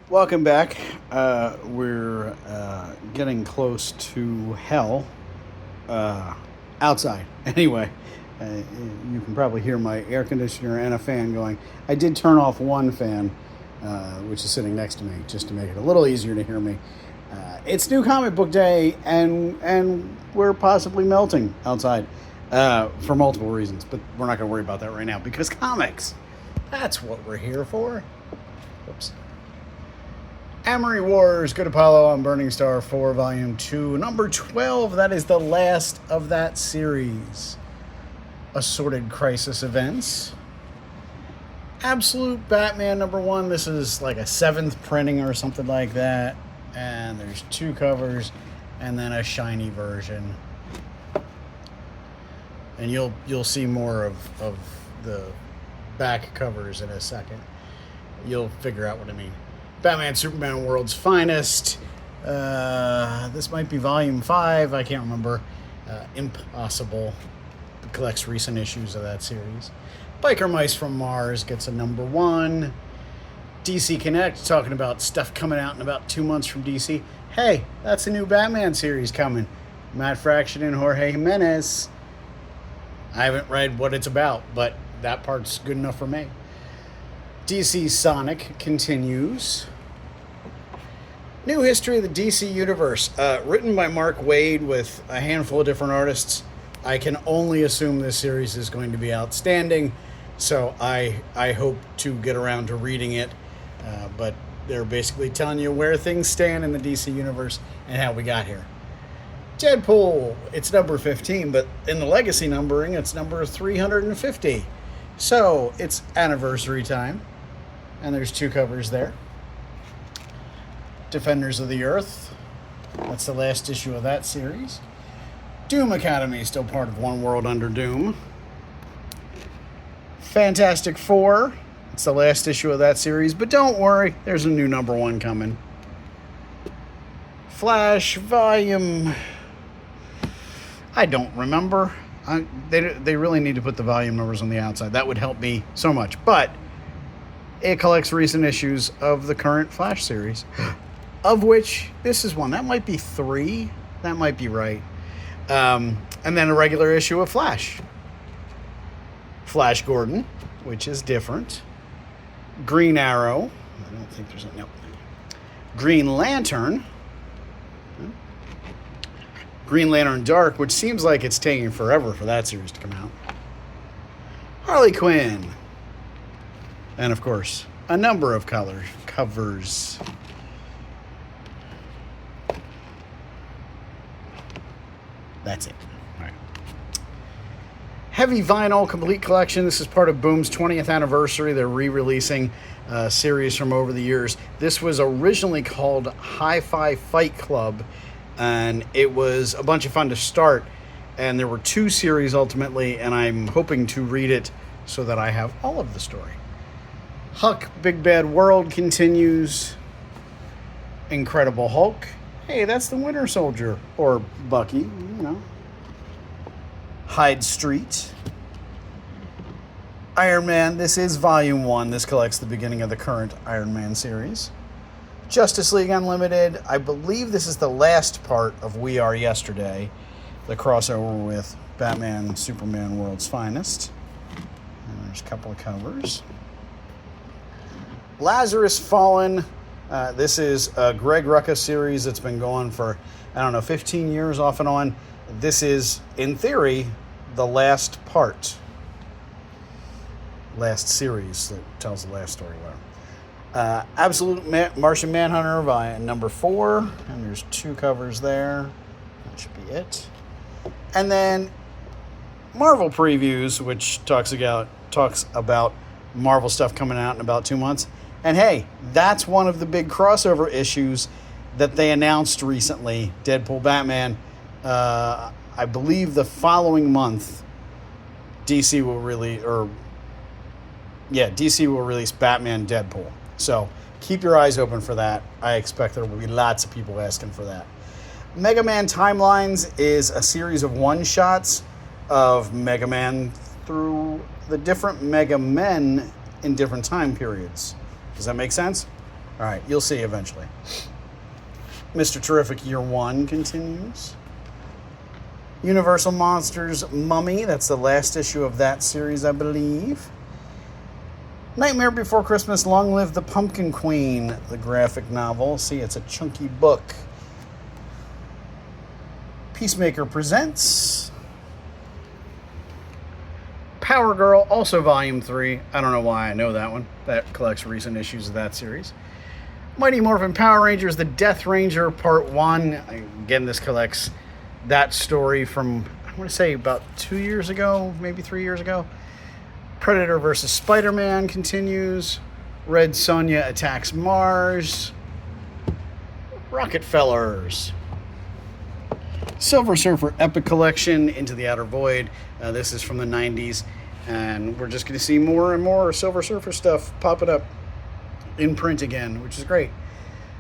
Welcome back. We're getting close to hell outside. Anyway, you can probably hear my air conditioner and a fan going. I did turn off one fan, which is sitting next to me, just to make it a little easier to hear me. It's New Comic Book Day, and we're possibly melting outside for multiple reasons, but we're not going to worry about that right now because comics, that's what we're here for. Whoops. Amory Wars, Good Apollo on Burning Star 4, Volume 2, number 12. That is the last of that series. Assorted Crisis Events. Absolute Batman number 1. This is like a 7th printing or something like that. And there's 2 covers and then a shiny version. And you'll see more of the back covers in a second. You'll figure out what I mean. Batman Superman World's Finest. This might be Volume 5. I can't remember. Impossible. Collects recent issues of that series. Biker Mice from Mars gets a number 1. DC Connect, talking about stuff coming out in about 2 months from DC. Hey, that's a new Batman series coming. Matt Fraction and Jorge Jimenez. I haven't read what it's about, but that part's good enough for me. DC Sonic continues. New history of the DC Universe. Written by Mark Waid with a handful of different artists. I can only assume this series is going to be outstanding, so I hope to get around to reading it. But they're basically telling you where things stand in the DC Universe and how we got here. Deadpool, it's number 15, but in the legacy numbering, it's number 350. So it's anniversary time. And there's 2 covers there. Defenders of the Earth. That's the last issue of that series. Doom Academy, still part of One World Under Doom. Fantastic Four. It's the last issue of that series, but don't worry, there's a new number 1 coming. Flash Volume... I don't remember. They really need to put the volume numbers on the outside. That would help me so much, but... it collects recent issues of the current Flash series, of which this is one. That might be 3. That might be right. And then a regular issue of Flash. Flash Gordon, which is different. Green Arrow. I don't think there's a... no. Green Lantern. Green Lantern Dark, which seems like it's taking forever for that series to come out. Harley Quinn. And, of course, a number of covers. That's it. All right. Heavy Vinyl Complete Collection. This is part of Boom's 20th anniversary. They're re-releasing a series from over the years. This was originally called Hi-Fi Fight Club, and it was a bunch of fun to start. And there were 2 series ultimately, and I'm hoping to read it so that I have all of the story. Huck, Big Bad World continues. Incredible Hulk. Hey, that's the Winter Soldier. Or Bucky, you know. Hyde Street. Iron Man, this is Volume 1. This collects the beginning of the current Iron Man series. Justice League Unlimited. I believe this is the last part of We Are Yesterday. The crossover with Batman, Superman, World's Finest. And there's a couple of covers. Lazarus Fallen. This is a Greg Rucka series that's been going for, 15 years off and on. This is, in theory, the last part. Last series that tells the last story. Absolute Martian Manhunter by number 4. And there's 2 covers there. That should be it. And then Marvel Previews, which talks about Marvel stuff coming out in about 2 months. And hey, that's one of the big crossover issues that they announced recently, Deadpool Batman. I believe the following month, DC will release Batman Deadpool. So keep your eyes open for that. I expect there will be lots of people asking for that. Mega Man Timelines is a series of one-shots of Mega Man the different Mega Men in different time periods. Does that make sense? All right, you'll see eventually. Mr. Terrific Year 1 continues. Universal Monsters Mummy, that's the last issue of that series, I believe. Nightmare Before Christmas, Long Live the Pumpkin Queen, the graphic novel. See, it's a chunky book. Peacemaker Presents. Power Girl, also Volume 3. I don't know why I know that one. That collects recent issues of that series. Mighty Morphin Power Rangers, The Death Ranger, Part 1. Again, this collects that story from, I want to say, about 2 years ago, maybe 3 years ago. Predator vs. Spider-Man continues. Red Sonja Attacks Mars. Rocketfellers. Silver Surfer Epic Collection, Into the Outer Void. This is from the 90s. And we're just going to see more and more Silver Surfer stuff popping up in print again, which is great.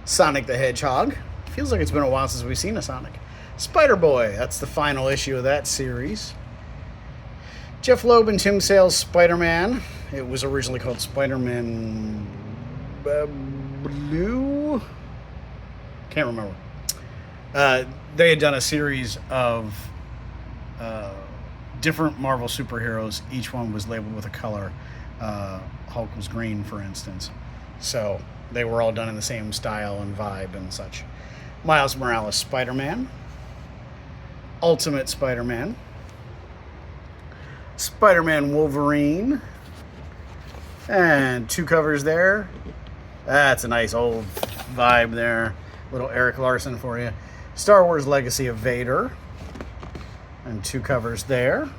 Sonic the Hedgehog. Feels like it's been a while since we've seen a Sonic. Spider-Boy. That's the final issue of that series. Jeff Loeb and Tim Sale's Spider-Man. It was originally called Spider-Man Blue? Can't remember. They had done a series of different Marvel superheroes. Each one was labeled with a color. Hulk was green, for instance. So they were all done in the same style and vibe and such. Miles Morales Spider-Man. Ultimate Spider-Man. Spider-Man Wolverine. And 2 covers there. That's a nice old vibe there. Little Eric Larson for you. Star Wars Legacy of Vader. And 2 covers there.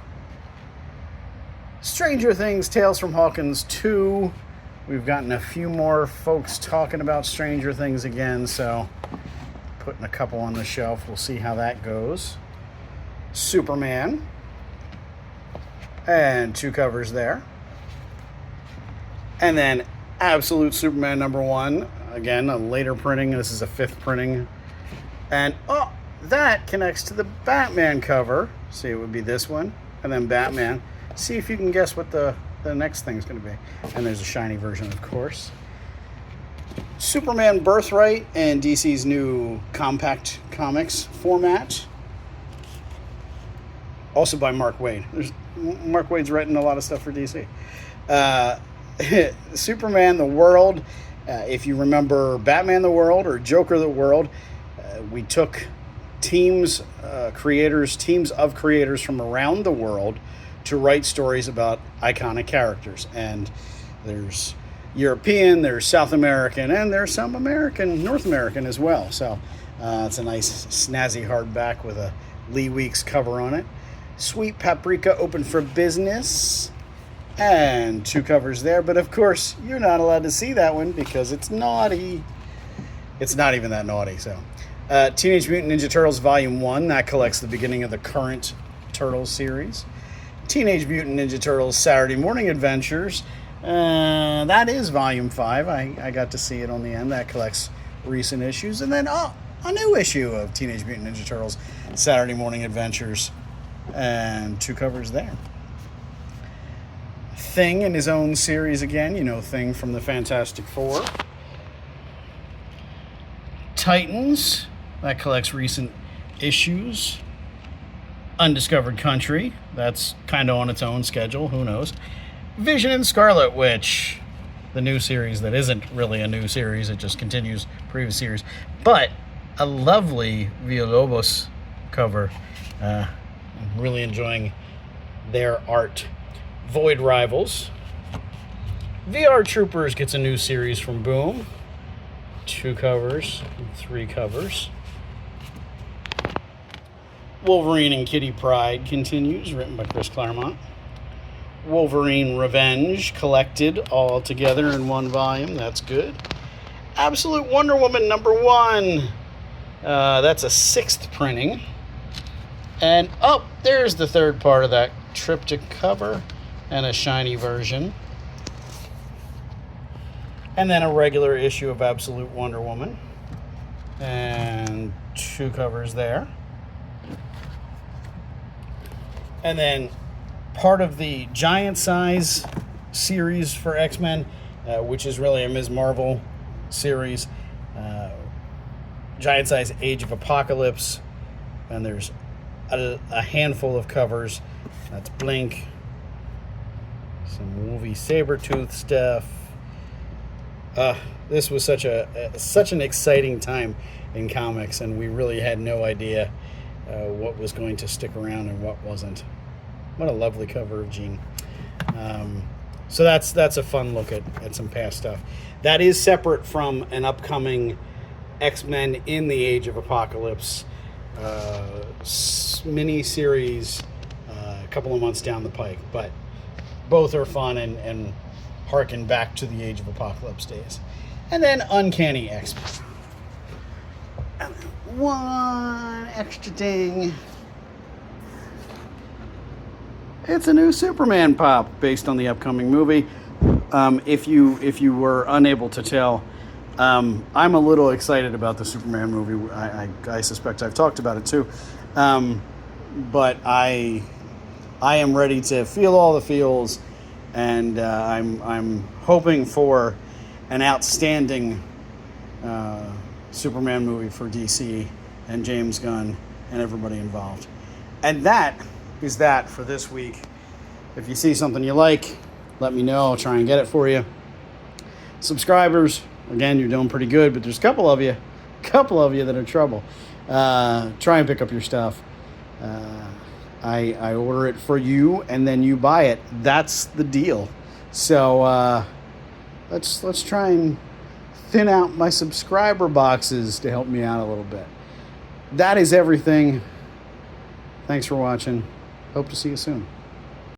Stranger Things Tales from Hawkins 2. We've gotten a few more folks talking about Stranger Things again, so putting a couple on the shelf. We'll see how that goes. Superman. And 2 covers there. And then Absolute Superman #1. Again, a later printing. This is a 5th printing. And, oh, that connects to the Batman cover. See, it would be this one. And then Batman. See if you can guess what the next thing's going to be. And there's a shiny version, of course. Superman Birthright and DC's new compact comics format. Also by Mark Waid. Mark Waid's writing a lot of stuff for DC. Superman The World. If you remember Batman The World or Joker The World, we took teams of creators from around the world to write stories about iconic characters. And there's European, there's South American, and there's some North American as well. So it's a nice snazzy hardback with a Lee Weeks cover on it. Sweet Paprika Open for Business. And 2 covers there. But of course, you're not allowed to see that one because it's naughty. It's not even that naughty. So Teenage Mutant Ninja Turtles Volume 1. That collects the beginning of the current Turtles series. Teenage Mutant Ninja Turtles Saturday Morning Adventures. That is Volume 5. I got to see it on the end. That collects recent issues. And then, a new issue of Teenage Mutant Ninja Turtles Saturday Morning Adventures. And 2 covers there. Thing in his own series again. You know Thing from the Fantastic Four. Titans. That collects recent issues. Undiscovered Country. That's kind of on its own schedule. Who knows? Vision and Scarlet Witch. The new series that isn't really a new series. It just continues previous series. But a lovely Villalobos cover. I'm really enjoying their art. Void Rivals. VR Troopers gets a new series from Boom. 2 covers, 3 covers. Wolverine and Kitty Pryde continues, written by Chris Claremont. Wolverine Revenge collected all together in 1 volume. That's good. Absolute Wonder Woman #1. That's a 6th printing. And there's the 3rd part of that triptych cover and a shiny version. And then a regular issue of Absolute Wonder Woman. And 2 covers there. And then part of the giant size series for X-Men, which is really a Ms. Marvel series, Giant Size Age of Apocalypse, and there's a handful of covers. That's Blink, some Wolvie Sabretooth stuff. This was such an exciting time in comics, and we really had no idea what was going to stick around and what wasn't. What a lovely cover of Jean. So that's a fun look at some past stuff. That is separate from an upcoming X-Men in the Age of Apocalypse mini-series a couple of months down the pike. But both are fun and harken back to the Age of Apocalypse days. And then Uncanny X-Men. One extra thing. It's a new Superman pop based on the upcoming movie. If you were unable to tell, I'm a little excited about the Superman movie. I suspect I've talked about it too, but I am ready to feel all the feels, and I'm hoping for an outstanding Superman movie for DC and James Gunn and everybody involved. And that is that for this week. If you see something you like, let me know. I'll try and get it for you. Subscribers, again, you're doing pretty good, but there's a couple of you that are trouble. Try and pick up your stuff. I order it for you, and then you buy it. That's the deal. So let's try and thin out my subscriber boxes to help me out a little bit. That is everything. Thanks for watching. Hope to see you soon.